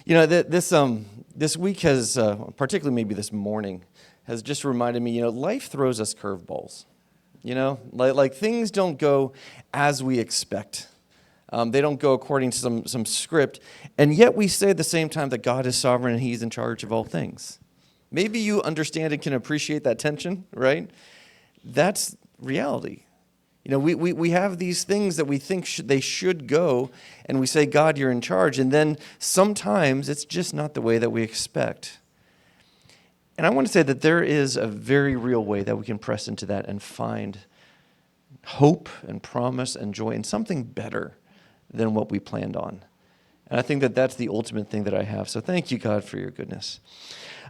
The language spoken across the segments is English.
This week has, particularly maybe this morning, has just reminded me, life throws us curveballs. Like things don't go as we expect. They don't go according to some script, and yet we say at the same time that God is sovereign and He's in charge of all things. Maybe you understand and can appreciate that tension, right? That's reality. We have these things that we think they should go, and we say, God, you're in charge. And then sometimes it's just not the way that we expect. And I want to say that there is a very real way that we can press into that and find hope and promise and joy in something better than what we planned on. And I think that that's the ultimate thing that I have. So thank you, God, for your goodness.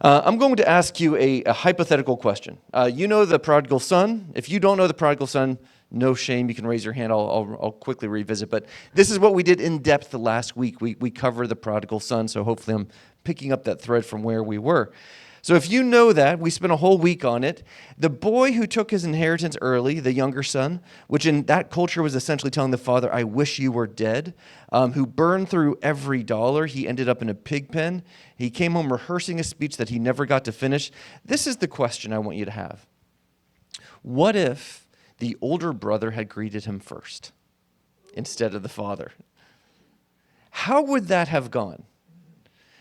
I'm going to ask you a hypothetical question. You know the prodigal son. If you don't know the prodigal son, no shame. You can raise your hand. I'll quickly revisit. But this is what we did in depth the last week. We covered the prodigal son, so hopefully I'm picking up that thread from where we were. So if you know that, we spent a whole week on it. The boy who took his inheritance early, the younger son, which in that culture was essentially telling the father, I wish you were dead, who burned through every dollar. He ended up in a pig pen. He came home rehearsing a speech that he never got to finish. This is the question I want you to have. What if the older brother had greeted him first instead of the father? How would that have gone?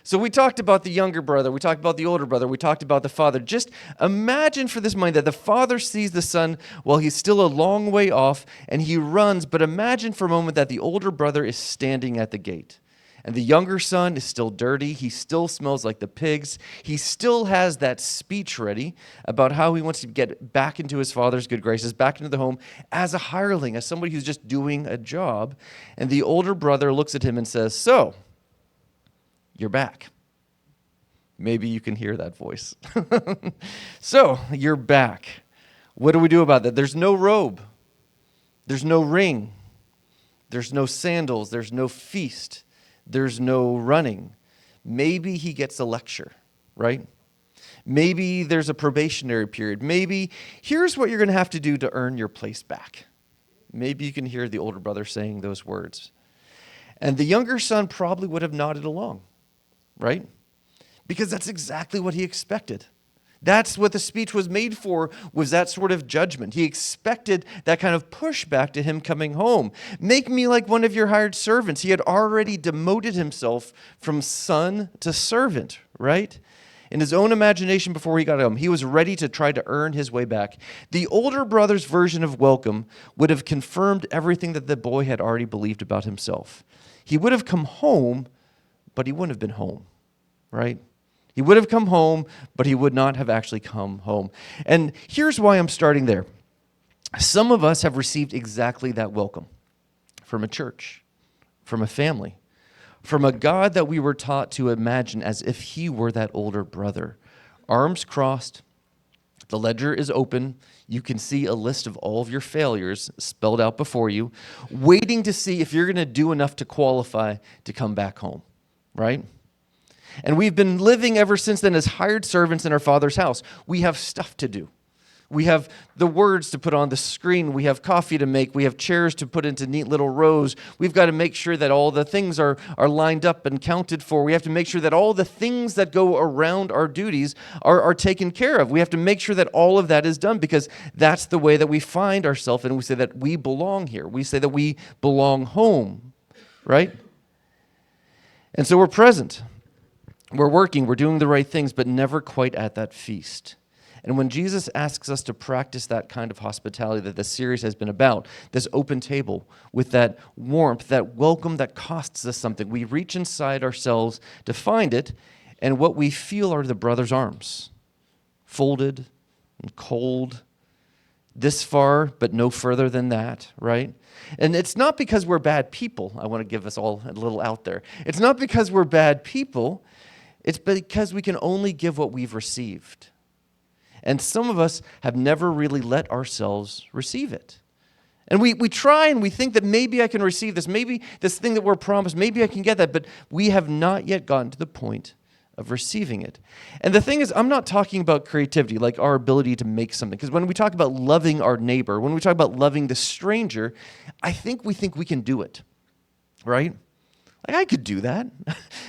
So we talked about the younger brother, we talked about the older brother, we talked about the father. Just imagine for this moment that the father sees the son while he's still a long way off and he runs, but imagine for a moment that the older brother is standing at the gate. And the younger son is still dirty, he still smells like the pigs, he still has that speech ready about how he wants to get back into his father's good graces, back into the home as a hireling, as somebody who's just doing a job. And the older brother looks at him and says, so, you're back. Maybe you can hear that voice. So, you're back. What do we do about that? There's no robe. There's no ring. There's no sandals. There's no feast. There's no running. Maybe he gets a lecture, right? Maybe there's a probationary period. Maybe here's what you're going to have to do to earn your place back. Maybe you can hear the older brother saying those words. And the younger son probably would have nodded along. Right? Because that's exactly what he expected. That's what the speech was made for, was that sort of judgment. He expected that kind of pushback to him coming home. Make me like one of your hired servants. He had already demoted himself from son to servant, right? In his own imagination before he got home, he was ready to try to earn his way back. The older brother's version of welcome would have confirmed everything that the boy had already believed about himself. He would have come home, but he wouldn't have been home, right? He would have come home, but he would not have actually come home. And here's why I'm starting there. Some of us have received exactly that welcome from a church, from a family, from a God that we were taught to imagine as if he were that older brother. Arms crossed, the ledger is open. You can see a list of all of your failures spelled out before you, waiting to see if you're going to do enough to qualify to come back home. Right? And we've been living ever since then as hired servants in our Father's house. We have stuff to do. We have the words to put on the screen. We have coffee to make. We have chairs to put into neat little rows. We've got to make sure that all the things are lined up and counted for. We have to make sure that all the things that go around our duties are taken care of. We have to make sure that all of that is done because that's the way that we find ourselves, and we say that we belong here. We say that we belong home, right? And so we're present, we're working, we're doing the right things, but never quite at that feast. And when Jesus asks us to practice that kind of hospitality that this series has been about, this open table with that warmth, that welcome that costs us something, we reach inside ourselves to find it, and what we feel are the brother's arms, folded and cold, this far, but no further than that, right? And it's not because we're bad people. I want to give us all a little out there. It's not because we're bad people. It's because we can only give what we've received. And some of us have never really let ourselves receive it. And we try and we think that maybe I can receive this, maybe this thing that we're promised, maybe I can get that, but we have not yet gotten to the point of receiving it. And the thing is, I'm not talking about creativity, like our ability to make something. Because when we talk about loving our neighbor, when we talk about loving the stranger, I think we can do it, right? Like, I could do that.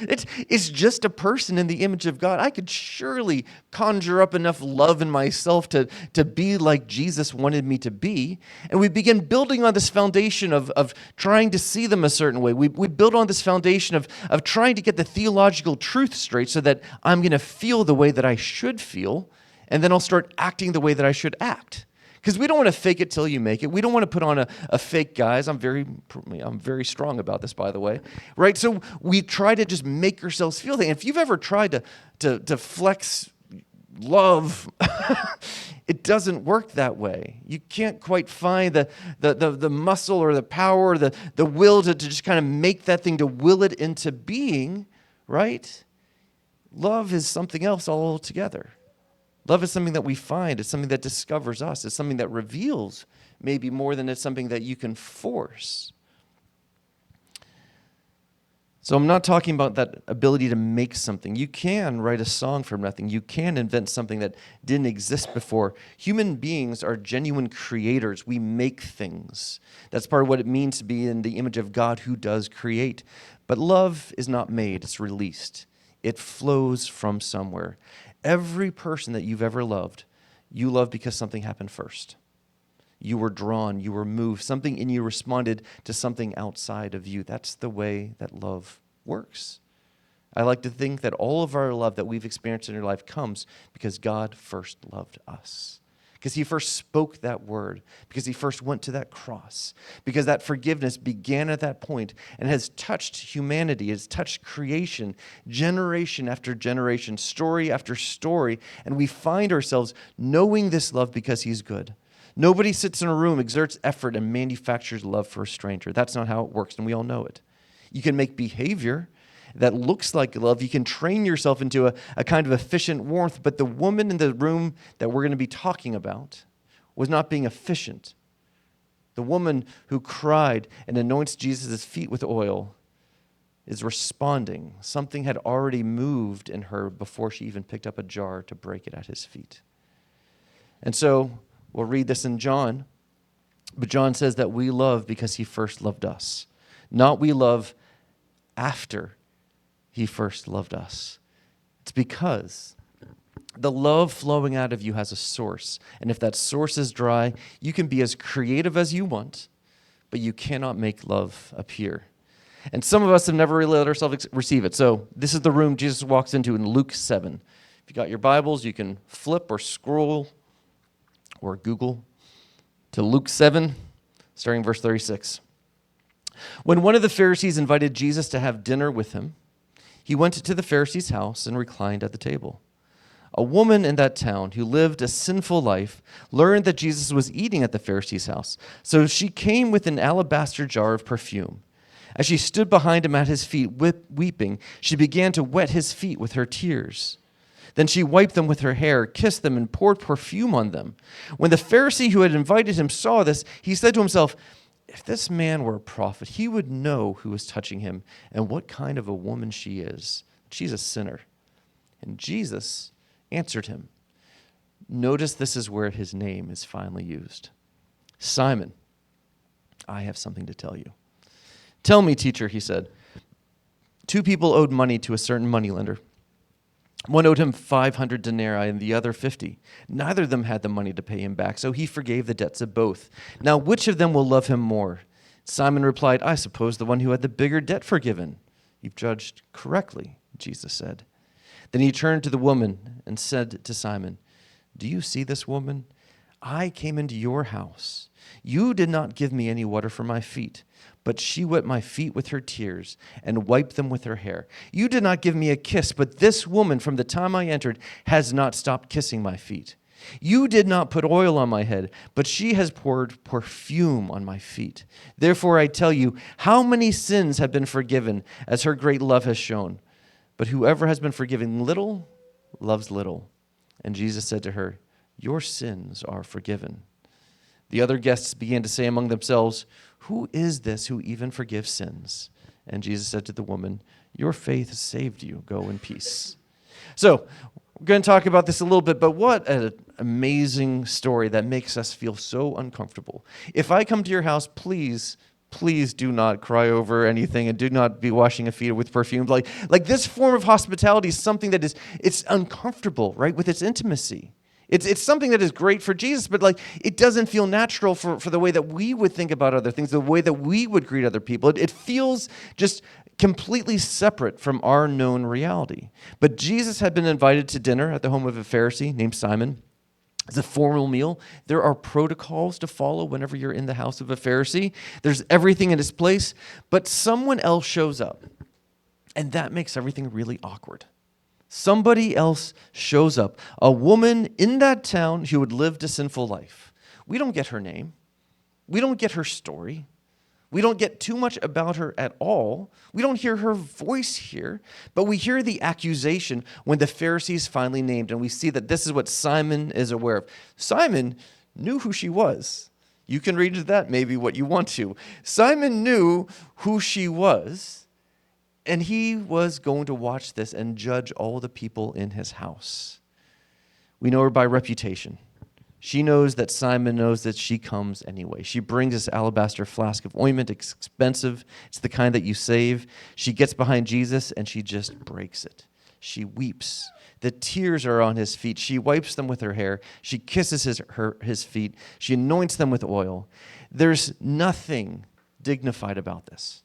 It's just a person in the image of God. I could surely conjure up enough love in myself to be like Jesus wanted me to be. And we begin building on this foundation of trying to see them a certain way. We build on this foundation of trying to get the theological truth straight so that I'm going to feel the way that I should feel, and then I'll start acting the way that I should act. Because we don't want to fake it till you make it. We don't want to put on a fake guise. I'm very strong about this, by the way. Right? So we try to just make ourselves feel that. And if you've ever tried to flex love, it doesn't work that way. You can't quite find the muscle or the power or the will to just kind of make that thing, to will it into being, right? Love is something else altogether. Love is something that we find. It's something that discovers us. It's something that reveals maybe more than it's something that you can force. So I'm not talking about that ability to make something. You can write a song from nothing. You can invent something that didn't exist before. Human beings are genuine creators. We make things. That's part of what it means to be in the image of God who does create. But love is not made. It's released. It flows from somewhere. Every person that you've ever loved, you love because something happened first. You were drawn, you were moved. Something in you responded to something outside of you. That's the way that love works. I like to think that all of our love that we've experienced in our life comes because God first loved us. Because he first spoke that word, because he first went to that cross, because that forgiveness began at that point and has touched humanity, has touched creation, generation after generation, story after story, and we find ourselves knowing this love because he's good. Nobody sits in a room, exerts effort, and manufactures love for a stranger. That's not how it works, and we all know it. You can make behavior that looks like love. You can train yourself into a kind of efficient warmth, but the woman in the room that we're going to be talking about was not being efficient. The woman who cried and anoints Jesus' feet with oil is responding. Something had already moved in her before she even picked up a jar to break it at his feet. And so we'll read this in John, but John says that we love because he first loved us. Not we love after he first loved us. It's because the love flowing out of you has a source. And if that source is dry, you can be as creative as you want, but you cannot make love appear. And some of us have never really let ourselves receive it. So this is the room Jesus walks into in Luke 7. If you got your Bibles, you can flip or scroll or Google to Luke 7, starting verse 36. When one of the Pharisees invited Jesus to have dinner with him, he went to the Pharisee's house and reclined at the table. A woman in that town who lived a sinful life learned that Jesus was eating at the Pharisee's house. So she came with an alabaster jar of perfume. As she stood behind him at his feet, weeping, she began to wet his feet with her tears. Then she wiped them with her hair, kissed them, and poured perfume on them. When the Pharisee who had invited him saw this, he said to himself, "If this man were a prophet, he would know who is touching him and what kind of a woman she is. She's a sinner." And Jesus answered him. Notice this is where his name is finally used. "Simon, I have something to tell you." "Tell me, teacher," he said. "Two people owed money to a certain moneylender. One owed him 500 denarii and the other 50. Neither of them had the money to pay him back, so he forgave the debts of both. Now, which of them will love him more?" Simon replied, "I suppose the one who had the bigger debt forgiven." "You've judged correctly," Jesus said. Then he turned to the woman and said to Simon, "Do you see this woman? I came into your house. You did not give me any water for my feet, but she wet my feet with her tears and wiped them with her hair. You did not give me a kiss, but this woman from the time I entered has not stopped kissing my feet. You did not put oil on my head, but she has poured perfume on my feet. Therefore I tell you, how many sins have been forgiven as her great love has shown? But whoever has been forgiven little loves little." And Jesus said to her, "Your sins are forgiven." The other guests began to say among themselves, "Who is this who even forgives sins?" And Jesus said to the woman, "Your faith has saved you. Go in peace." So we're going to talk about this a little bit, but what an amazing story that makes us feel so uncomfortable. If I come to your house, please Please do not cry over anything and do not be washing a feet with perfume. Like this form of hospitality is something that it's uncomfortable, right, with its intimacy. It's something that is great for Jesus, but like it doesn't feel natural for the way that we would think about other things, the way that we would greet other people. It feels just completely separate from our known reality. But Jesus had been invited to dinner at the home of a Pharisee named Simon. It's a formal meal. There are protocols to follow whenever you're in the house of a Pharisee. There's everything in its place, but someone else shows up, and that makes everything really awkward. Somebody else shows up, a woman in that town who had lived a sinful life. We don't get her name. We don't get her story. We don't get too much about her at all. We don't hear her voice here, but we hear the accusation when the Pharisees finally named, and we see that this is what Simon is aware of. Simon knew who she was. You can read into that maybe what you want to. Simon knew who she was, and he was going to watch this and judge all the people in his house. We know her by reputation. She knows that Simon knows that she comes anyway. She brings this alabaster flask of ointment. It's expensive. It's the kind that you save. She gets behind Jesus and she just breaks it. She weeps. The tears are on his feet. She wipes them with her hair. She kisses his feet. She anoints them with oil. There's nothing dignified about this.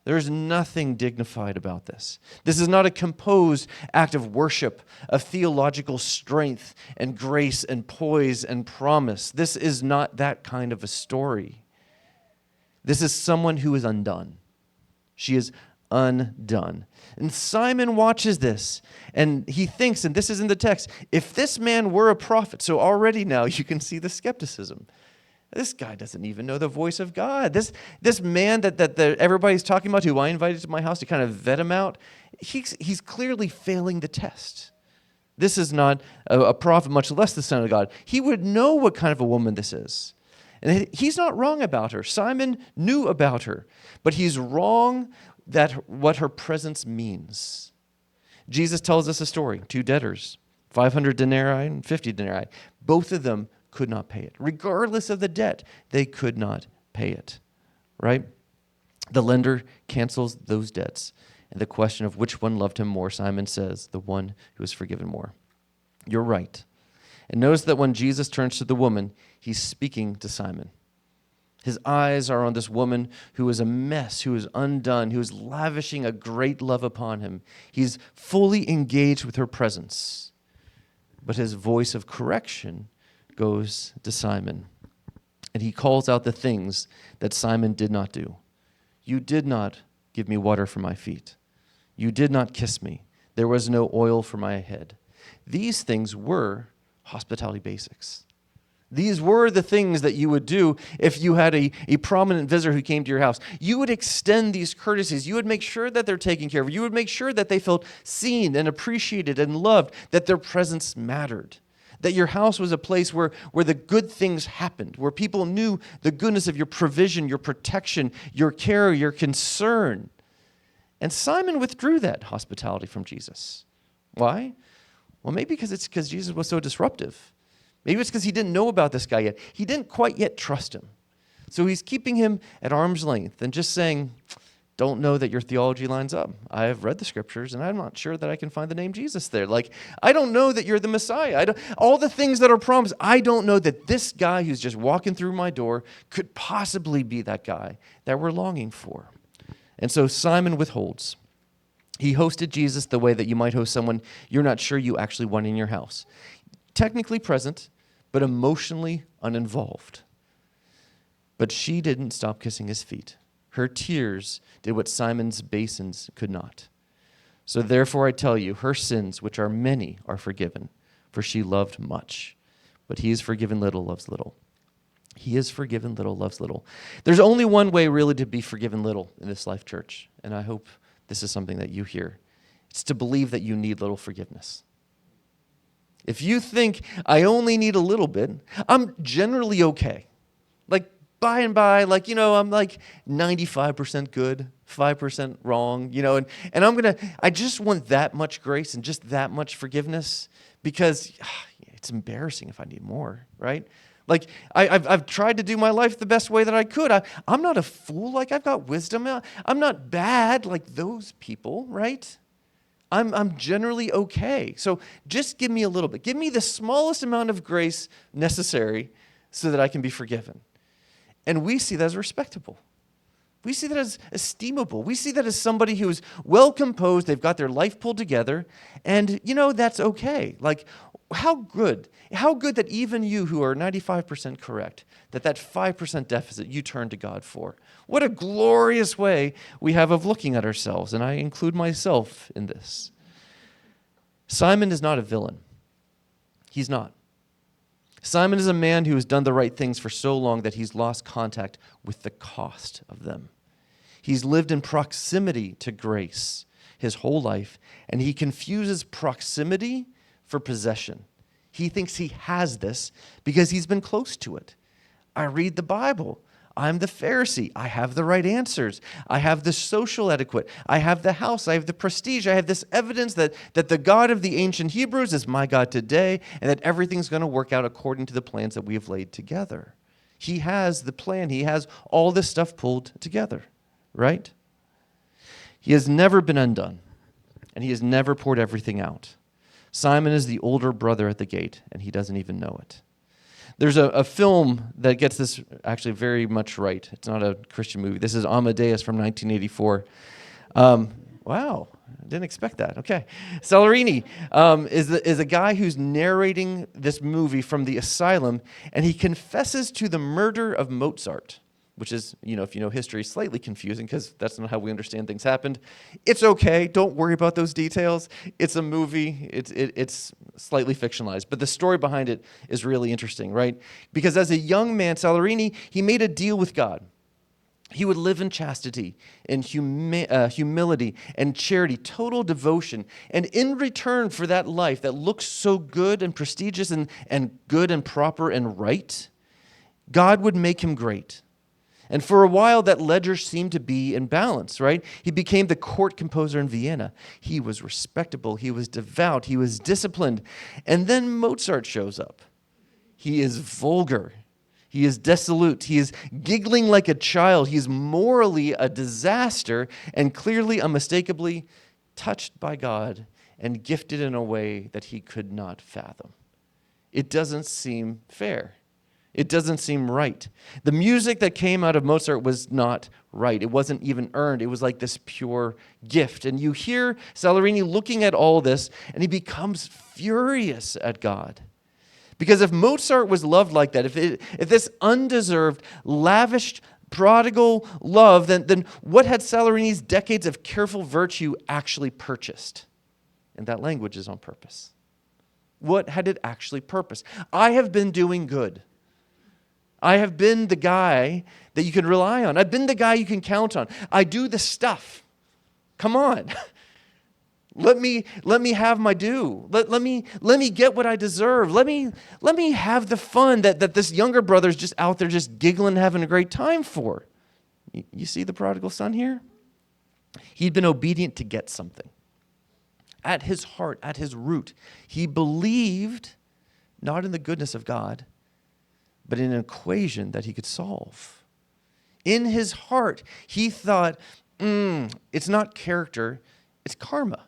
There's nothing dignified about this. This is not a composed act of worship, of theological strength and grace and poise and promise. This is not that kind of a story. This is someone who is undone. She is undone. And Simon watches this, and he thinks, and this is in the text, if this man were a prophet, so already now you can see the skepticism. This guy doesn't even know the voice of God. This man that everybody's talking about, who I invited to my house to kind of vet him out, he's clearly failing the test. This is not a prophet, much less the Son of God. He would know what kind of a woman this is. And he's not wrong about her. Simon knew about her, but he's wrong that what her presence means. Jesus tells us a story, 2 debtors, 500 denarii and 50 denarii. Both of them could not pay it. Regardless of the debt, they could not pay it, right? The lender cancels those debts. And the question of which one loved him more, Simon says, the one who was forgiven more. You're right. And notice that when Jesus turns to the woman, he's speaking to Simon. His eyes are on this woman who is a mess, who is undone, who is lavishing a great love upon him. He's fully engaged with her presence. But his voice of correction goes to Simon, and he calls out the things that Simon did not do. You did not give me water for my feet. You did not kiss me. There was no oil for my head. These things were hospitality basics. These were the things that you would do if you had a prominent visitor who came to your house. You would extend these courtesies. You would make sure that they're taken care of. You would make sure that they felt seen and appreciated and loved, that their presence mattered. That your house was a place where the good things happened, where people knew the goodness of your provision, your protection, your care, your concern. And Simon withdrew that hospitality from Jesus. Why? Well, maybe because Jesus was so disruptive. Maybe it's because he didn't know about this guy yet. He didn't quite yet trust him. So he's keeping him at arm's length and just saying, don't know that your theology lines up. I have read the scriptures, and I'm not sure that I can find the name Jesus there. Like, I don't know that you're the Messiah. All the things that are promised, I don't know that this guy who's just walking through my door could possibly be that guy that we're longing for. And so Simon withholds. He hosted Jesus the way that you might host someone you're not sure you actually want in your house. Technically present, but emotionally uninvolved. But she didn't stop kissing his feet. Her tears did what Simon's basins could not. So therefore I tell you, her sins, which are many, are forgiven, for she loved much. But he is forgiven little, loves little. He is forgiven little, loves little. There's only one way really to be forgiven little in this life, church, and I hope this is something that you hear. It's to believe that you need little forgiveness. If you think, I only need a little bit, I'm generally okay. Like, by and by, like, I'm like 95% good, 5% wrong, and I just want that much grace and just that much forgiveness because it's embarrassing if I need more, right? Like, I've tried to do my life the best way that I could. I'm not a fool. Like, I've got wisdom. I'm not bad like those people, right? I'm generally okay. So just give me a little bit. Give me the smallest amount of grace necessary so that I can be forgiven. And we see that as respectable. We see that as esteemable. We see that as somebody who is well composed. They've got their life pulled together. And, that's okay. Like, how good that even you who are 95% correct, that 5% deficit you turn to God for. What a glorious way we have of looking at ourselves. And I include myself in this. Simon is not a villain. He's not. Simon is a man who has done the right things for so long that he's lost contact with the cost of them. He's lived in proximity to grace his whole life, and he confuses proximity for possession. He thinks he has this because he's been close to it. I read the Bible. I'm the Pharisee. I have the right answers. I have the social etiquette. I have the house. I have the prestige. I have this evidence that the God of the ancient Hebrews is my God today, and that everything's going to work out according to the plans that we have laid together. He has the plan. He has all this stuff pulled together, right? He has never been undone, and he has never poured everything out. Simon is the older brother at the gate, and he doesn't even know it. There's a film that gets this actually very much right. It's not a Christian movie. This is Amadeus from 1984. Wow, I didn't expect that. Okay. Salieri is a guy who's narrating this movie from the asylum, and he confesses to the murder of Mozart, which is, if you know history, slightly confusing because that's not how we understand things happened. It's okay. Don't worry about those details. It's a movie. It's slightly fictionalized. But the story behind it is really interesting, right? Because as a young man, Salieri, he made a deal with God. He would live in chastity, in humility, and charity, total devotion. And in return for that life that looks so good and prestigious and good and proper and right, God would make him great. And for a while, that ledger seemed to be in balance, right? He became the court composer in Vienna. He was respectable. He was devout. He was disciplined. And then Mozart shows up. He is vulgar. He is dissolute. He is giggling like a child. He's morally a disaster and clearly, unmistakably touched by God and gifted in a way that he could not fathom. It doesn't seem fair. It doesn't seem right. The music that came out of Mozart was not right. It wasn't even earned. It was like this pure gift. And you hear Salieri looking at all this, and he becomes furious at God. Because if Mozart was loved like that, if this undeserved, lavished, prodigal love, then what had Salieri's decades of careful virtue actually purchased? And that language is on purpose. What had it actually purposed? I have been doing good. I have been the guy that you can rely on. I've been the guy you can count on. I do the stuff. Come on. Let me have my due. Let me get what I deserve. Let me have the fun that this younger brother's just out there just giggling, having a great time for. You see the prodigal son here? He'd been obedient to get something. At his heart, at his root, he believed not in the goodness of God, but in an equation that he could solve. In his heart, he thought, it's not character, it's karma.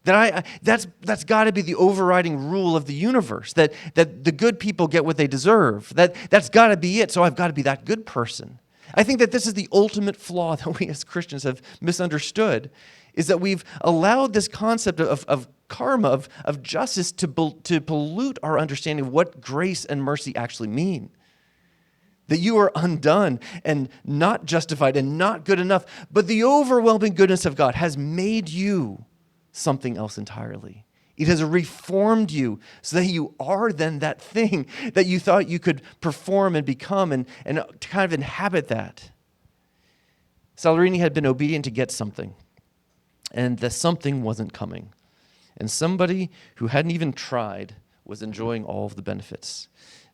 That's got to be the overriding rule of the universe, that the good people get what they deserve. That's got to be it, so I've got to be that good person. I think that this is the ultimate flaw that we as Christians have misunderstood, is that we've allowed this concept of karma, of justice, to pollute our understanding of what grace and mercy actually mean. That you are undone and not justified and not good enough, but the overwhelming goodness of God has made you something else entirely. It has reformed you so that you are then that thing that you thought you could perform and become and to kind of inhabit that. Salieri had been obedient to get something, and the something wasn't coming. And somebody who hadn't even tried was enjoying all of the benefits.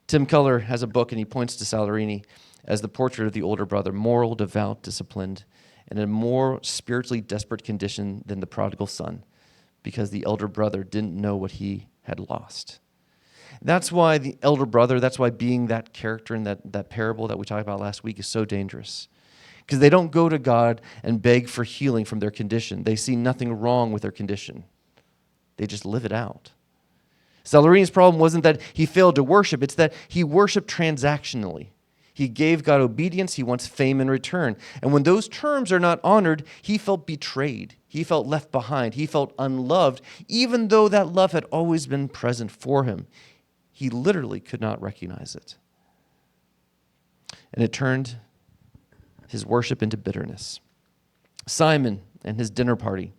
Tim Keller has a book, and he points to Salieri as the portrait of the older brother, moral, devout, disciplined, and in a more spiritually desperate condition than the prodigal son, because the elder brother didn't know what he had lost. That's why the elder brother, that's why being that character in that parable that we talked about last week is so dangerous. Because they don't go to God and beg for healing from their condition. They see nothing wrong with their condition. They just live it out. Salarini's problem wasn't that he failed to worship, it's that he worshiped transactionally. He gave God obedience, he wants fame in return. And when those terms are not honored, he felt betrayed. He felt left behind. He felt unloved, even though that love had always been present for him. He literally could not recognize it. And it turned his worship into bitterness. Simon and his dinner party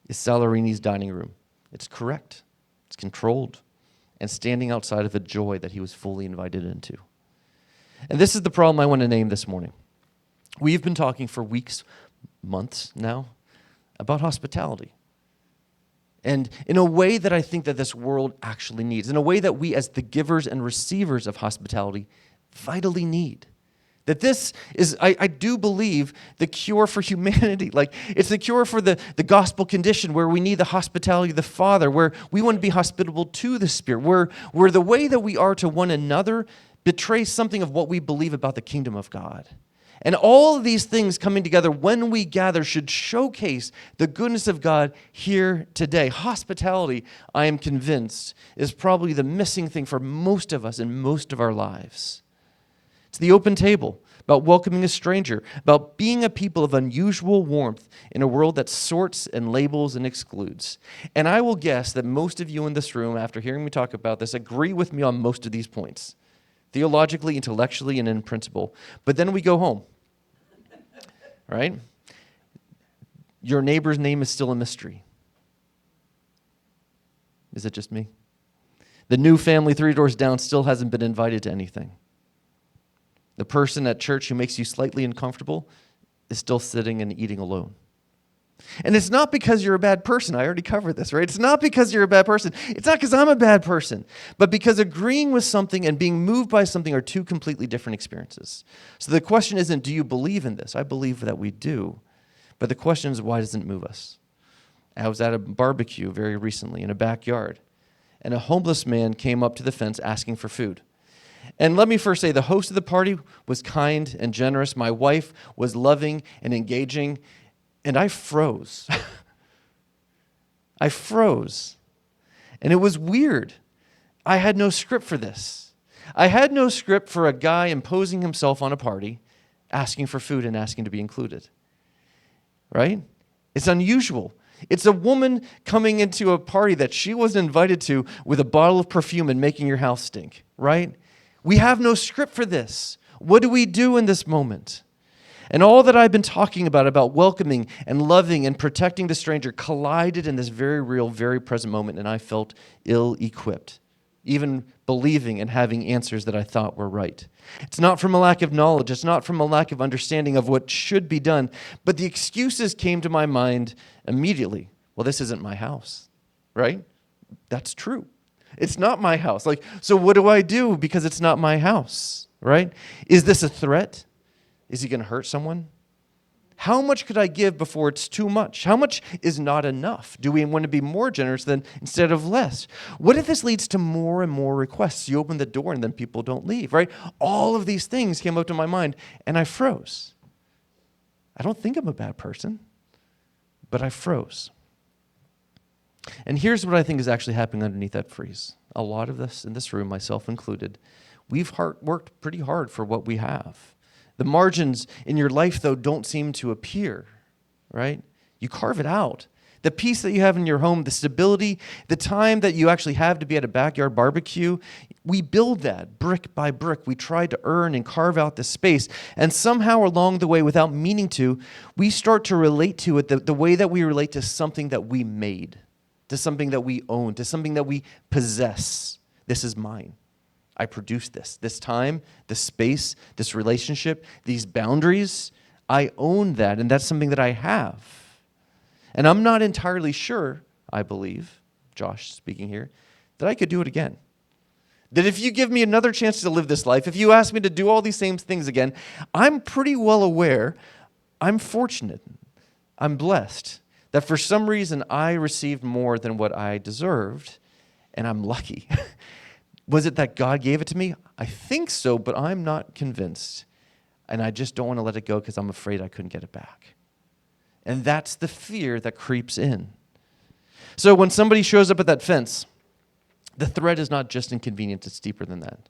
is Salarini's dining room. It's correct. It's controlled and standing outside of a joy that he was fully invited into. And this is the problem I want to name this morning. We've been talking for weeks, months now, about hospitality. And in a way that I think that this world actually needs, in a way that we as the givers and receivers of hospitality vitally need. That this is, I do believe, the cure for humanity. Like, it's the cure for the gospel condition where we need the hospitality of the Father, where we want to be hospitable to the Spirit, where the way that we are to one another betrays something of what we believe about the kingdom of God. And all of these things coming together when we gather should showcase the goodness of God here today. Hospitality, I am convinced, is probably the missing thing for most of us in most of our lives. It's the open table, about welcoming a stranger, about being a people of unusual warmth in a world that sorts and labels and excludes. And I will guess that most of you in this room, after hearing me talk about this, agree with me on most of these points, theologically, intellectually, and in principle. But then we go home, right? Your neighbor's name is still a mystery. Is it just me? The new family 3 doors down still hasn't been invited to anything. The person at church who makes you slightly uncomfortable is still sitting and eating alone. And it's not because you're a bad person. I already covered this, right? It's not because you're a bad person. It's not because I'm a bad person. But because agreeing with something and being moved by something are two completely different experiences. So the question isn't, do you believe in this? I believe that we do. But the question is, why doesn't it move us? I was at a barbecue very recently in a backyard, and a homeless man came up to the fence asking for food. And let me first say, the host of the party was kind and generous. My wife was loving and engaging, and I froze. I froze. And it was weird. I had no script for this. I had no script for a guy imposing himself on a party, asking for food and asking to be included. Right? It's unusual. It's a woman coming into a party that she wasn't invited to with a bottle of perfume and making your house stink. Right? We have no script for this. What do we do in this moment? And all that I've been talking about welcoming and loving and protecting the stranger, collided in this very real, very present moment, and I felt ill-equipped, even believing and having answers that I thought were right. It's not from a lack of knowledge. It's not from a lack of understanding of what should be done, but the excuses came to my mind immediately. Well, this isn't my house, right? That's true. It's not my house. So what do I do because it's not my house, right? Is this a threat? Is he going to hurt someone? How much could I give before it's too much? How much is not enough? Do we want to be more generous than instead of less? What if this leads to more and more requests? You open the door and then people don't leave, right? All of these things came up to my mind and I froze. I don't think I'm a bad person, but I froze. And here's what I think is actually happening underneath that freeze. A lot of us in this room, myself included, we've worked pretty hard for what we have. The margins in your life, though, don't seem to appear, right? You carve it out. The peace that you have in your home, the stability, the time that you actually have to be at a backyard barbecue, we build that brick by brick. We try to earn and carve out the space. And somehow along the way, without meaning to, we start to relate to it the way that we relate to something that we made, to something that we own, to something that we possess. This is mine. I produced this time, this space, this relationship, these boundaries. I own that, and that's something that I have. And I'm not entirely sure, I believe, Josh speaking here, that I could do it again. That if you give me another chance to live this life, if you ask me to do all these same things again, I'm pretty well aware, I'm fortunate, I'm blessed, that for some reason I received more than what I deserved, and I'm lucky. Was it that God gave it to me? I think so, but I'm not convinced. And I just don't want to let it go because I'm afraid I couldn't get it back. And that's the fear that creeps in. So when somebody shows up at that fence, the threat is not just inconvenience, it's deeper than that.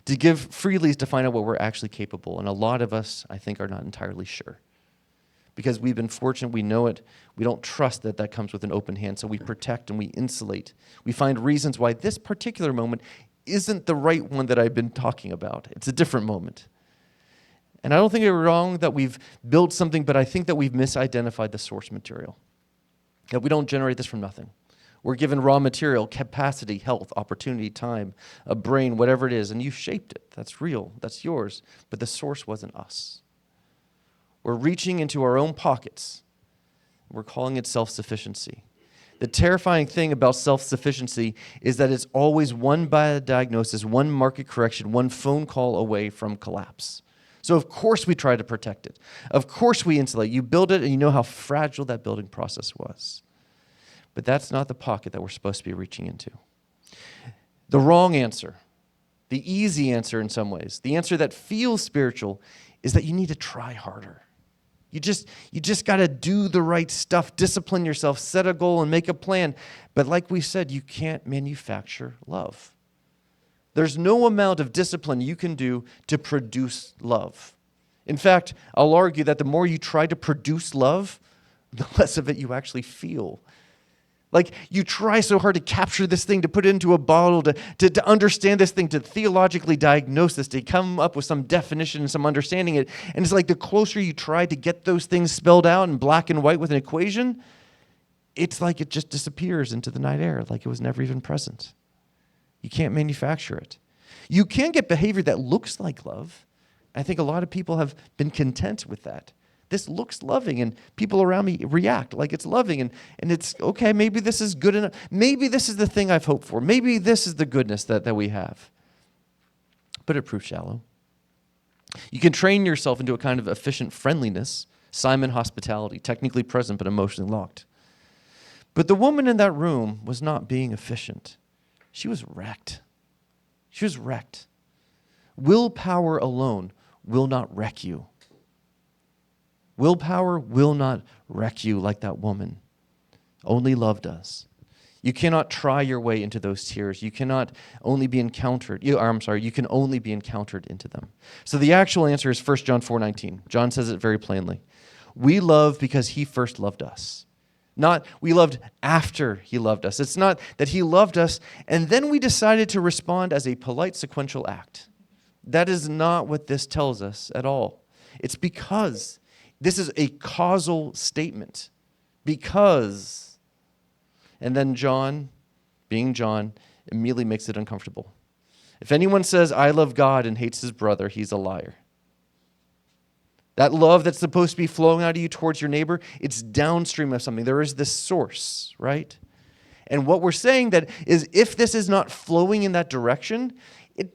To give freely is to find out what we're actually capable. And a lot of us, I think, are not entirely sure. Because we've been fortunate, we know it. We don't trust that that comes with an open hand, so we protect and we insulate. We find reasons why this particular moment isn't the right one that I've been talking about. It's a different moment. And I don't think it's wrong that we've built something, but I think that we've misidentified the source material. That we don't generate this from nothing. We're given raw material, capacity, health, opportunity, time, a brain, whatever it is, and you shaped it. That's real. That's yours. But the source wasn't us. We're reaching into our own pockets. We're calling it self-sufficiency. The terrifying thing about self-sufficiency is that it's always one bad diagnosis, one market correction, one phone call away from collapse. So of course we try to protect it. Of course we insulate. You build it and you know how fragile that building process was. But that's not the pocket that we're supposed to be reaching into. The wrong answer, the easy answer in some ways, the answer that feels spiritual is that you need to try harder. You just got to do the right stuff, discipline yourself, set a goal and make a plan. But like we said, you can't manufacture love. There's no amount of discipline you can do to produce love. In fact, I'll argue that the more you try to produce love, the less of it you actually feel. Like you try so hard to capture this thing, to put it into a bottle, to understand this thing, to theologically diagnose this, to come up with some definition and some understanding it. And it's like the closer you try to get those things spelled out in black and white with an equation, it's like it just disappears into the night air, like it was never even present. You can't manufacture it. You can get behavior that looks like love. I think a lot of people have been content with that. This looks loving, and people around me react like it's loving, and it's, okay, maybe this is good enough. Maybe this is the thing I've hoped for. Maybe this is the goodness that we have. But it proves shallow. You can train yourself into a kind of efficient friendliness, Simon hospitality, technically present but emotionally locked. But the woman in that room was not being efficient. She was wrecked. She was wrecked. Willpower alone will not wreck you. Willpower will not wreck you like that woman. Only love does. You cannot try your way into those tears. You cannot only be encountered. You can only be encountered into them. So the actual answer is 1 John 4:19. John says it very plainly. We love because he first loved us. Not we loved after he loved us. It's not that he loved us and then we decided to respond as a polite sequential act. That is not what this tells us at all. It's because this is a causal statement. Because. And then John, being John, immediately makes it uncomfortable. If anyone says, I love God and hates his brother, he's a liar. That love that's supposed to be flowing out of you towards your neighbor, it's downstream of something. There is this source, right? And what we're saying that is if this is not flowing in that direction,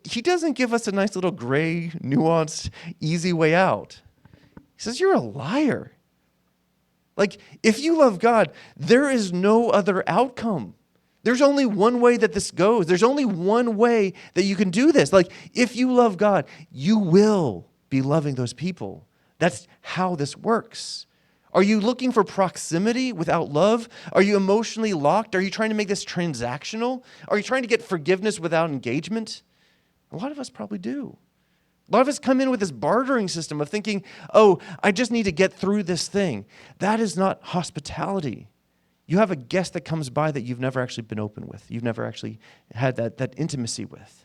he doesn't give us a nice little gray, nuanced, easy way out. He says, you're a liar. Like, if you love God, there is no other outcome. There's only one way that this goes. There's only one way that you can do this. Like, if you love God, you will be loving those people. That's how this works. Are you looking for proximity without love? Are you emotionally locked? Are you trying to make this transactional? Are you trying to get forgiveness without engagement? A lot of us probably do. A lot of us come in with this bartering system of thinking, oh, I just need to get through this thing. That is not hospitality. You have a guest that comes by that you've never actually been open with. You've never actually had that intimacy with.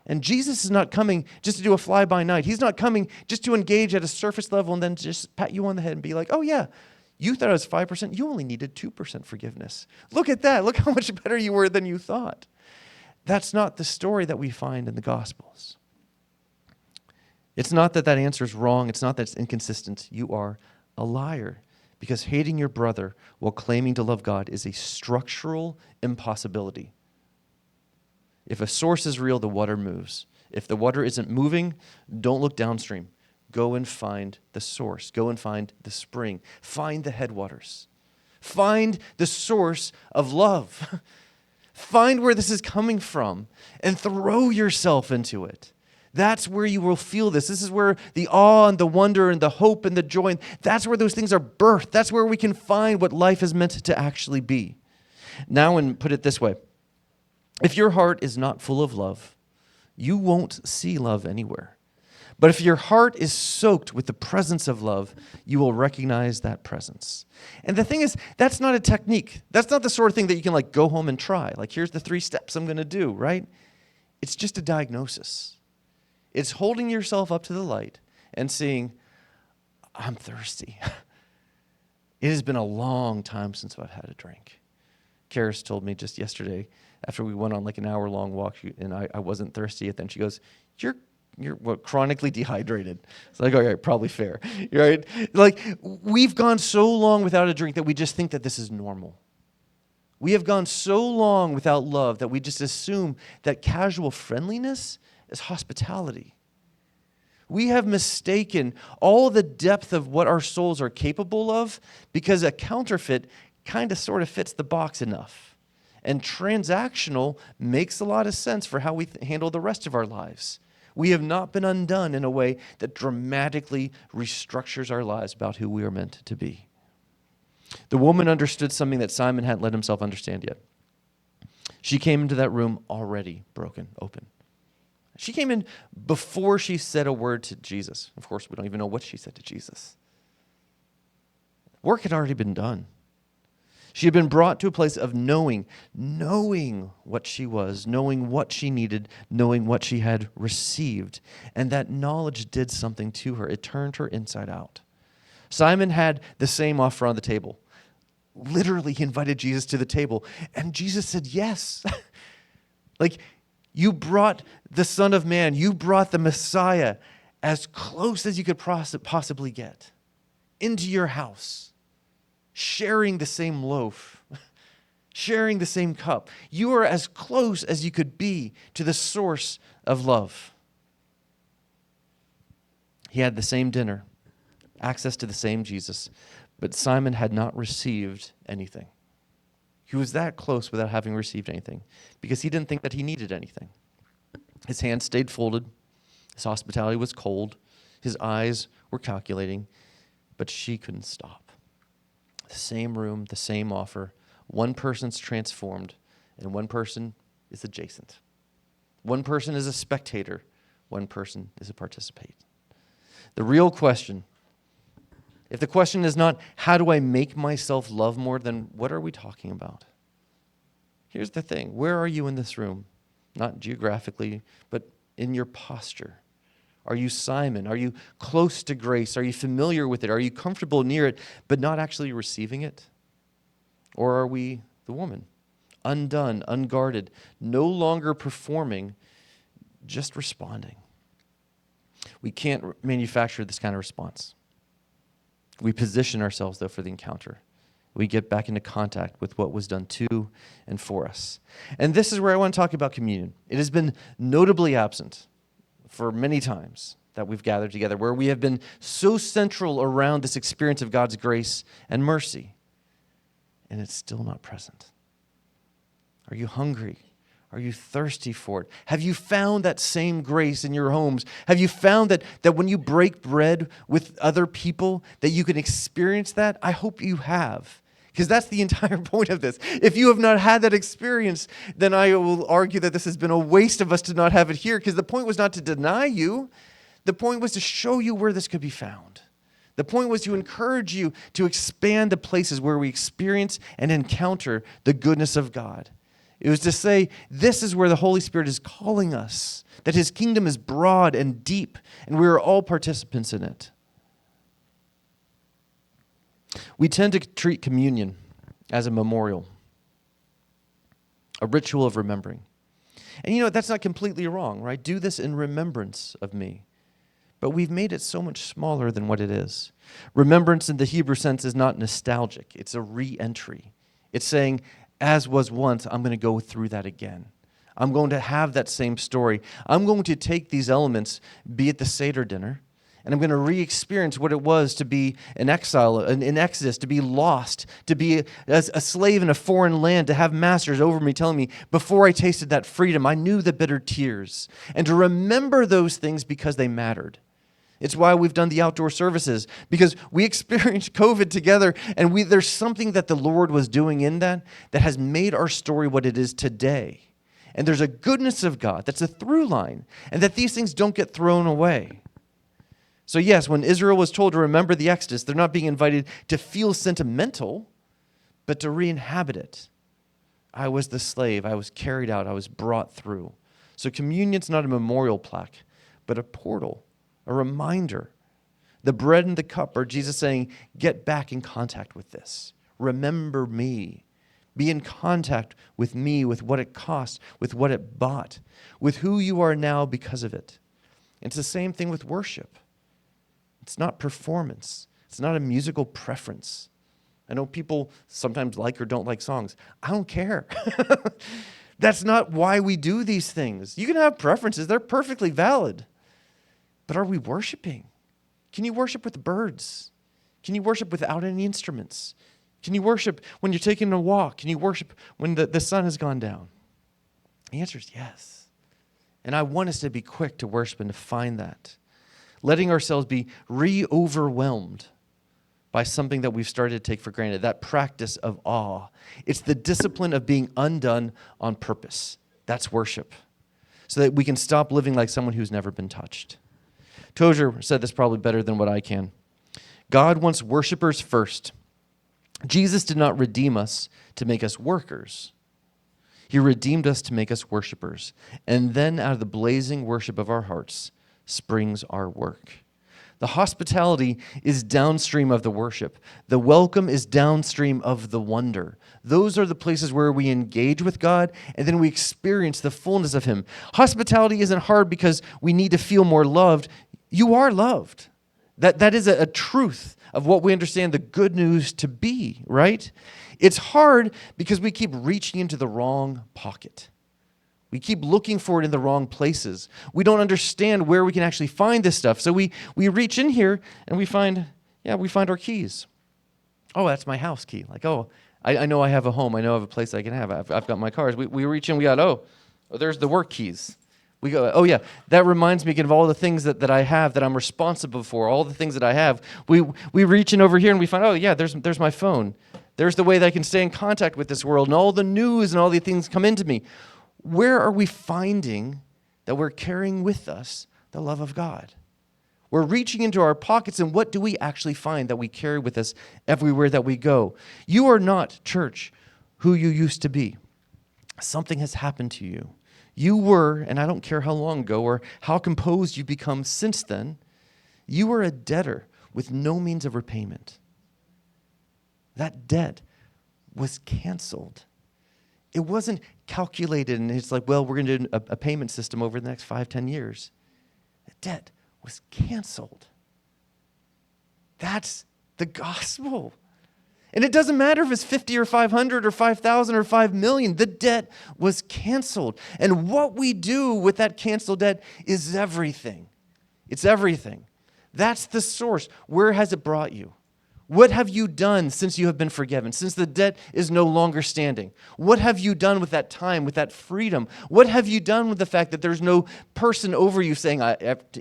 And Jesus is not coming just to do a fly-by-night. He's not coming just to engage at a surface level and then just pat you on the head and be like, oh yeah, you thought it was 5%. You only needed 2% forgiveness. Look at that. Look how much better you were than you thought. That's not the story that we find in the Gospels. It's not that answer is wrong. It's not that it's inconsistent. You are a liar because hating your brother while claiming to love God is a structural impossibility. If a source is real, the water moves. If the water isn't moving, don't look downstream. Go and find the source. Go and find the spring. Find the headwaters. Find the source of love. Find where this is coming from and throw yourself into it. That's where you will feel this. This is where the awe and the wonder and the hope and the joy, that's where those things are birthed. That's where we can find what life is meant to actually be. Now, and put it this way, if your heart is not full of love, you won't see love anywhere. But if your heart is soaked with the presence of love, you will recognize that presence. And the thing is, that's not a technique. That's not the sort of thing that you can go home and try. Here's the 3 steps I'm going to do, right? It's just a diagnosis. It's holding yourself up to the light and seeing, I'm thirsty. It has been a long time since I've had a drink. Karis told me just yesterday, after we went on an hour-long walk, and I wasn't thirsty yet, then she goes, you're what, chronically dehydrated. It's okay, probably fair, right? We've gone so long without a drink that we just think that this is normal. We have gone so long without love that we just assume that casual friendliness is hospitality. We have mistaken all the depth of what our souls are capable of because a counterfeit kind of sort of fits the box enough. And transactional makes a lot of sense for how we handle the rest of our lives. We have not been undone in a way that dramatically restructures our lives about who we are meant to be. The woman understood something that Simon hadn't let himself understand yet. She came into that room already broken open. She came in before she said a word to Jesus. Of course, we don't even know what she said to Jesus. Work had already been done. She had been brought to a place of knowing what she was, knowing what she needed, knowing what she had received. And that knowledge did something to her. It turned her inside out. Simon had the same offer on the table. Literally, he invited Jesus to the table. And Jesus said, yes. You brought the Son of Man, you brought the Messiah as close as you could possibly get into your house. Sharing the same loaf, sharing the same cup. You are as close as you could be to the source of love. He had the same dinner, access to the same Jesus, but Simon had not received anything. He was that close without having received anything because he didn't think that he needed anything. His hands stayed folded. His hospitality was cold. His eyes were calculating, but she couldn't stop. The same room, the same offer. One person's transformed, and one person is adjacent. One person is a spectator. One person is a participant. The real question, if the question is not, how do I make myself love more, then what are we talking about? Here's the thing. Where are you in this room? Not geographically, but in your posture. Are you Simon? Are you close to grace? Are you familiar with it? Are you comfortable near it, but not actually receiving it? Or are we the woman, undone, unguarded, no longer performing, just responding? We can't manufacture this kind of response. We position ourselves, though, for the encounter. We get back into contact with what was done to and for us. And this is where I want to talk about communion. It has been notably absent for many times that we've gathered together, where we have been so central around this experience of God's grace and mercy, and it's still not present. Are you hungry? Are you thirsty for it? Have you found that same grace in your homes? Have you found that when you break bread with other people, that you can experience that? I hope you have. Because that's the entire point of this. If you have not had that experience, then I will argue that this has been a waste of us to not have it here, because the point was not to deny you. The point was to show you where this could be found. The point was to encourage you to expand the places where we experience and encounter the goodness of God. It was to say, this is where the Holy Spirit is calling us, that His kingdom is broad and deep, and we are all participants in it. We tend to treat communion as a memorial, a ritual of remembering. And that's not completely wrong, right? Do this in remembrance of me. But we've made it so much smaller than what it is. Remembrance in the Hebrew sense is not nostalgic. It's a re-entry. It's saying, as was once, I'm going to go through that again. I'm going to have that same story. I'm going to take these elements, be it the Seder dinner, And I'm going to re-experience what it was to be an exile, in Exodus, to be lost, to be a slave in a foreign land, to have masters over me telling me, before I tasted that freedom, I knew the bitter tears. And to remember those things because they mattered. It's why we've done the outdoor services, because we experienced COVID together, and there's something that the Lord was doing in that has made our story what it is today. And there's a goodness of God that's a through line, and that these things don't get thrown away. So yes, when Israel was told to remember the Exodus, they're not being invited to feel sentimental, but to re-inhabit it. I was the slave. I was carried out. I was brought through. So communion's not a memorial plaque, but a portal. A reminder. The bread and the cup are Jesus saying, get back in contact with this. Remember me. Be in contact with me, with what it cost, with what it bought, with who you are now because of it. It's the same thing with worship. It's not performance. It's not a musical preference. I know people sometimes like or don't like songs. I don't care. That's not why we do these things. You can have preferences. They're perfectly valid. But are we worshiping? Can you worship with birds? Can you worship without any instruments? Can you worship when you're taking a walk? Can you worship when the sun has gone down? The answer is yes. And I want us to be quick to worship and to find that. Letting ourselves be re-overwhelmed by something that we've started to take for granted, that practice of awe. It's the discipline of being undone on purpose. That's worship. So that we can stop living like someone who's never been touched. Tozer said this probably better than what I can. God wants worshipers first. Jesus did not redeem us to make us workers. He redeemed us to make us worshipers. And then out of the blazing worship of our hearts springs our work. The hospitality is downstream of the worship. The welcome is downstream of the wonder. Those are the places where we engage with God, and then we experience the fullness of Him. Hospitality isn't hard because we need to feel more loved. You are loved. That is a truth of what we understand the good news to be, right? It's hard because we keep reaching into the wrong pocket. We keep looking for it in the wrong places. We don't understand where we can actually find this stuff. So we reach in here and we find our keys. Oh, that's my house key. Like, I know I have a home. I know I have a place I can have. I've got my cars. We reach in, there's the work keys. We go, oh yeah, that reminds me again of all the things that I have that I'm responsible for, all the things that I have. We reach in over here and we find, oh yeah, there's my phone. There's the way that I can stay in contact with this world, and all the news and all the things come into me. Where are we finding that we're carrying with us the love of God? We're reaching into our pockets, and what do we actually find that we carry with us everywhere that we go? You are not, church, who you used to be. Something has happened to you. You were, and I don't care how long ago or how composed you've become since then, you were a debtor with no means of repayment. That debt was canceled. It wasn't calculated and it's like, well, we're going to do a payment system over the next 5-10 years. The debt was canceled. That's the gospel. And it doesn't matter if it's 50 or 500 or 5,000 or 5 million. The debt was canceled. And what we do with that canceled debt is everything. It's everything. That's the source. Where has it brought you? What have you done since you have been forgiven, since the debt is no longer standing? What have you done with that time, with that freedom? What have you done with the fact that there's no person over you saying,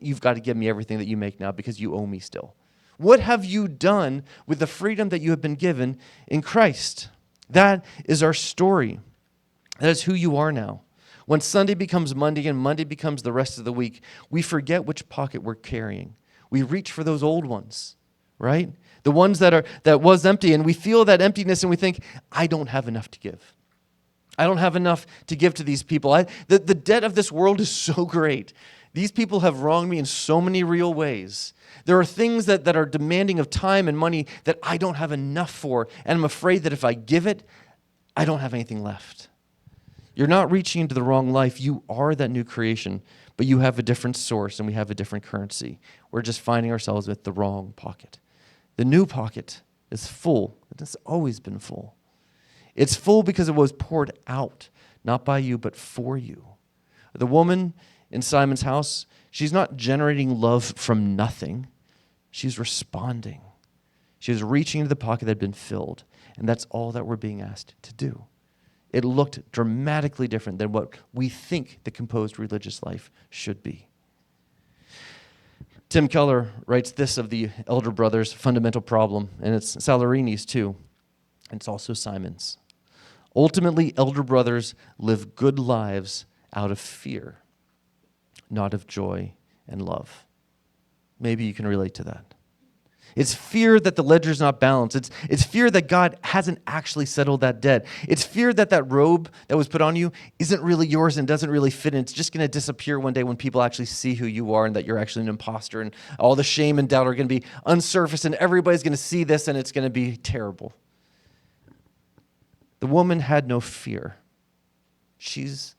you've got to give me everything that you make now because you owe me still? What have you done with the freedom that you have been given in Christ? That is our story. That is who you are now. When Sunday becomes Monday and Monday becomes the rest of the week, we forget which pocket we're carrying. We reach for those old ones, right? The ones that was empty, and we feel that emptiness and we think, I don't have enough to give. I don't have enough to give to these people. The debt of this world is so great. These people have wronged me in so many real ways. There are things that are demanding of time and money that I don't have enough for, and I'm afraid that if I give it, I don't have anything left. You're not reaching into the wrong life. You are that new creation, but you have a different source and we have a different currency. We're just finding ourselves with the wrong pocket. The new pocket is full. It has always been full. It's full because it was poured out, not by you, but for you. The woman in Simon's house, She's not generating love from nothing. She's responding. She was reaching into the pocket that had been filled, and that's all that we're being asked to do. It looked dramatically different than what we think the composed religious life should be. Tim Keller writes this of the elder brother's fundamental problem, and it's Salarini's too. And it's also Simon's. Ultimately, elder brothers live good lives out of fear, not of joy and love. Maybe you can relate to that. It's fear that the ledger's not balanced. It's fear that God hasn't actually settled that debt. It's fear that that robe that was put on you isn't really yours and doesn't really fit, and it's just going to disappear one day when people actually see who you are and that you're actually an imposter, and all the shame and doubt are going to be unsurfaced, and everybody's going to see this, and it's going to be terrible. The woman had no fear. She's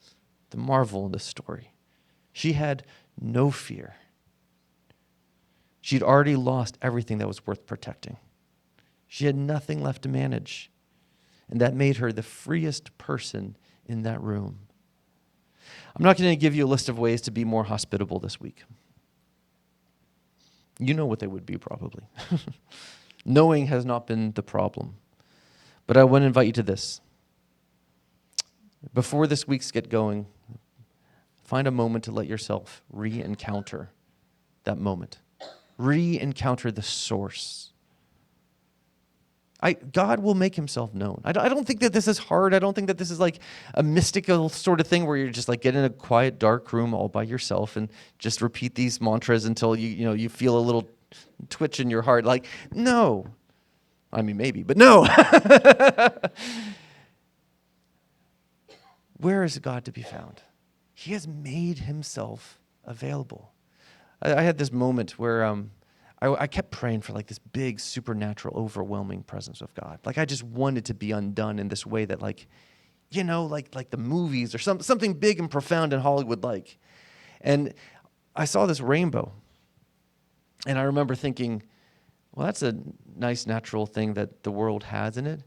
the marvel in this story. She had no fear. She'd already lost everything that was worth protecting. She had nothing left to manage. And that made her the freest person in that room. I'm not going to give you a list of ways to be more hospitable this week. You know what they would be, probably. Knowing has not been the problem. But I want to invite you to this. Before this week's get going, find a moment to let yourself re-encounter that moment. Re-encounter the source. God will make himself known. I don't think that this is hard. I don't think that this is like a mystical sort of thing where you're just like get in a quiet, dark room all by yourself and just repeat these mantras until you feel a little twitch in your heart. Like, no. I mean, maybe, but no. Where is God to be found? He has made himself available. I had this moment where I kept praying for like this big, supernatural, overwhelming presence of God. Like I just wanted to be undone in this way that like the movies or something big and profound in Hollywood like. And I saw this rainbow. And I remember thinking, well, that's a nice natural thing that the world has in it.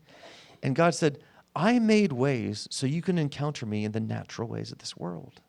And God said, I made ways so you can encounter me in the natural ways of this world.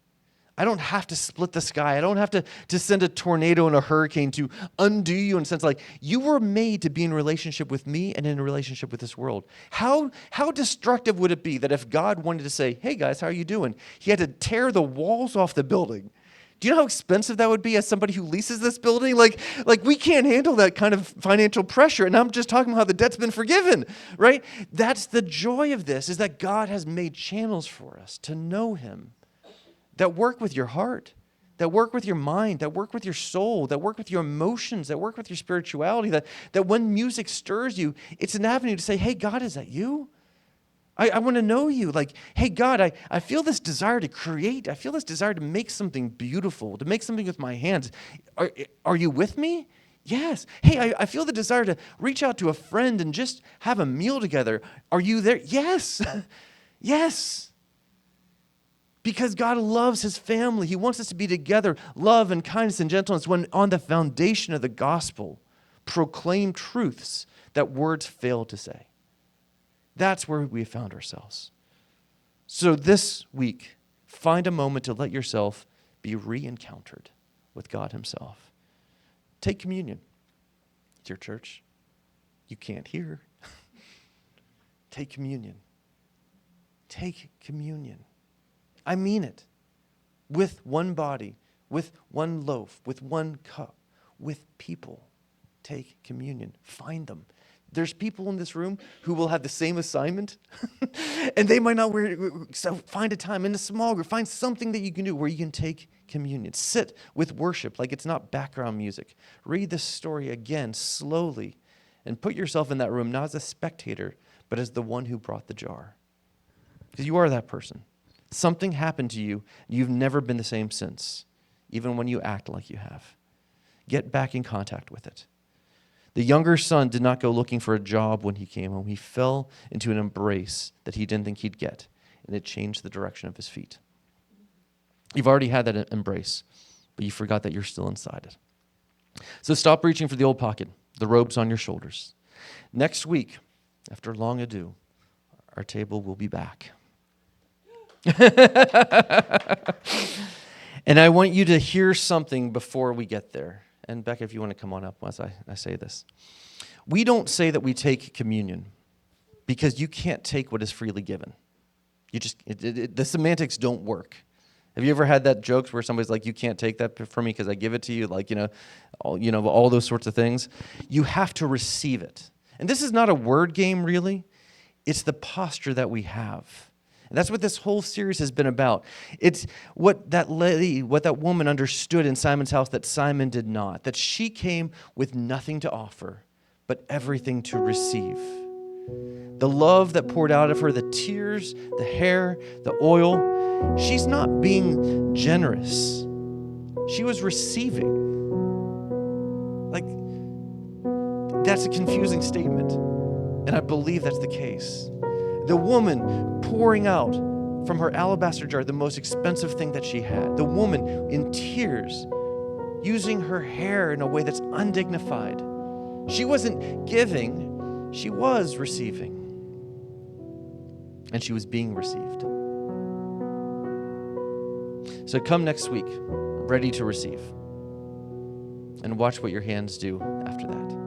I don't have to split the sky. I don't have to send a tornado and a hurricane to undo you in a sense like you were made to be in relationship with me and in a relationship with this world. How destructive would it be that if God wanted to say, hey guys, how are you doing? He had to tear the walls off the building. Do you know how expensive that would be as somebody who leases this building? Like we can't handle that kind of financial pressure. And I'm just talking about how the debt's been forgiven, right? That's the joy of this, is that God has made channels for us to know him. That work with your heart, that work with your mind, that work with your soul, that work with your emotions, that work with your spirituality, that when music stirs you, it's an avenue to say, hey, God, is that you? I want to know you. Like, hey, God, I feel this desire to create. I feel this desire to make something beautiful, to make something with my hands. Are you with me? Yes. Hey, I feel the desire to reach out to a friend and just have a meal together. Are you there? Yes. Yes. Because God loves his family. He wants us to be together. Love and kindness and gentleness, when on the foundation of the gospel, proclaim truths that words fail to say. That's where we found ourselves. So this week, find a moment to let yourself be re-encountered with God himself. Take communion. It's your church. You can't hear. Take communion. Take communion. I mean it. With one body, with one loaf, with one cup, with people. Take communion. Find them. There's people in this room who will have the same assignment, and they might not so find a time in a small group. Find something that you can do where you can take communion. Sit with worship like it's not background music. Read the story again slowly, and put yourself in that room not as a spectator, but as the one who brought the jar. Because you are that person. Something happened to you. You've never been the same since, even when you act like you have. Get back in contact with it. The younger son did not go looking for a job when he came home. He fell into an embrace that he didn't think he'd get, and it changed the direction of his feet. You've already had that embrace, but you forgot that you're still inside it. So stop reaching for the old pocket, the robes on your shoulders. Next week, after long ado, our table will be back. And I want you to hear something before we get there. And Becca, if you want to come on up as I say this. We don't say that we take communion because you can't take what is freely given. You just the semantics don't work. Have you ever had that jokes where somebody's like, "You can't take that from me because I give it to you," like all those sorts of things? You have to receive it, and this is not a word game, really. It's the posture that we have, and that's what this whole series has been about. It's what that woman understood in Simon's house that Simon did not. That she came with nothing to offer, but everything to receive. The love that poured out of her, the tears, the hair, the oil, she's not being generous. She was receiving. Like, that's a confusing statement, and I believe that's the case. The woman pouring out from her alabaster jar the most expensive thing that she had. The woman in tears, using her hair in a way that's undignified. She wasn't giving, she was receiving. And she was being received. So come next week, ready to receive. And watch what your hands do after that.